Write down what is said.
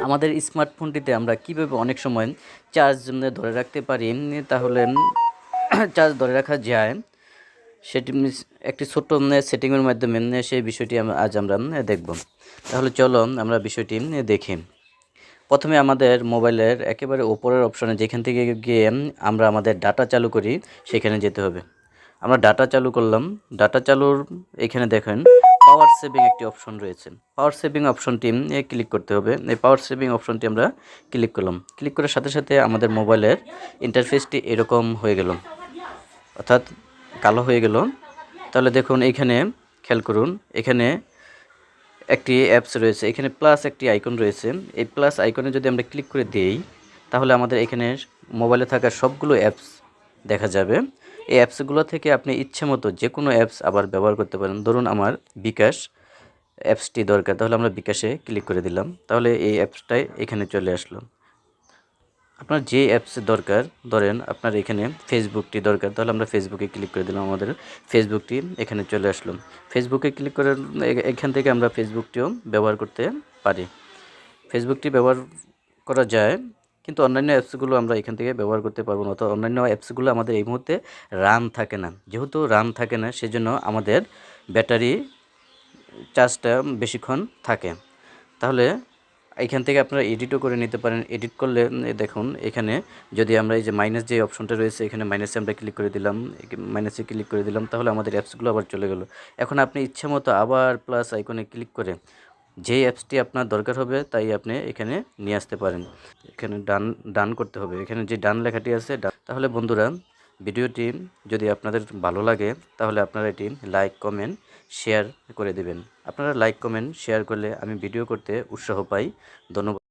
আমাদের স্মার্টফোনটিতে আমরা কীভাবে অনেক সময় চার্জ ধরে রাখতে পারি, তাহলে চার্জ ধরে রাখা যায় সেটি একটি ছোট্ট সেটিংয়ের মাধ্যমে সেই বিষয়টি আজ আমরা দেখব। তাহলে চলো আমরা বিষয়টি দেখি। প্রথমে আমাদের মোবাইলের একেবারে উপরের অপশনে যেখান থেকে গিয়ে আমরা আমাদের ডাটা চালু করি সেখানে যেতে হবে। আমরা ডাটা চালু করলাম। ডাটা চালুর এখানে দেখেন পাওয়ার সেভিং একটি অপশন রয়েছে। পাওয়ার সেভিং অপশনটি ক্লিক করতে হবে। এই পাওয়ার সেভিং অপশনটি আমরা ক্লিক করলাম। ক্লিক করার সাথে সাথে আমাদের মোবাইলের ইন্টারফেসটি এরকম হয়ে গেল, অর্থাৎ কালো হয়ে গেল। তাহলে দেখুন এখানে খেয়াল করুন, এখানে একটি অ্যাপস রয়েছে, এখানে প্লাস একটি আইকন রয়েছে। এই প্লাস আইকনে যদি আমরা ক্লিক করে দিই তাহলে আমাদের এখানে মোবাইলে থাকা সবগুলো অ্যাপস দেখা যাবে। এই অ্যাপসগুলো থেকে আপনি ইচ্ছে মতো যে কোনো অ্যাপস আবার ব্যবহার করতে পারেন। ধরুন আমার বিকাশ অ্যাপসটি দরকার, তাহলে আমরা বিকাশে ক্লিক করে দিলাম, তাহলে এই অ্যাপসটাই এখানে চলে আসলো। আপনার যে অ্যাপস দরকার, ধরেন আপনার এখানে ফেসবুকটি দরকার, তাহলে আমরা ফেসবুকে ক্লিক করে দিলাম, আমাদের ফেসবুকটি এখানে চলে আসলো। ফেসবুকে ক্লিক করে এখান থেকে আমরা ফেসবুকটিও ব্যবহার করতে পারি। ফেসবুকটি ব্যবহার করা যায়, কিন্তু অন্যান্য অ্যাপসগুলো আমরা এখান থেকে ব্যবহার করতে পারবো না। অর্থাৎ অন্যান্য অ্যাপসগুলো আমাদের এই মুহূর্তে রান থাকে না। যেহেতু রান থাকে না, সেজন্য আমাদের ব্যাটারি চার্জটা বেশিক্ষণ থাকে। তাহলে এখান থেকে আপনারা এডিটও করে নিতে পারেন। এডিট করলে দেখুন এখানে যদি আমরা এই যে মাইনাস যে অপশনটা রয়েছে, এখানে মাইনাসে আমরা ক্লিক করে দিলাম, মাইনাসে ক্লিক করে দিলাম, তাহলে আমাদের অ্যাপসগুলো আবার চলে গেল। এখন আপনি ইচ্ছা মতো আবার প্লাস আইকনে ক্লিক করে যেই অ্যাপসটি আপনার দরকার হবে তাই আপনি এখানে নিয়ে আসতে পারেন। এখানে ডান করতে হবে, এখানে যে ডান লেখাটি আছে তাহলে বন্ধুরা, ভিডিওটি যদি আপনাদের ভালো লাগে তাহলে আপনারা এটি লাইক কমেন্ট শেয়ার করে দেবেন। আপনারা লাইক কমেন্ট শেয়ার করলে আমি ভিডিও করতে উৎসাহ পাই। ধন্যবাদ।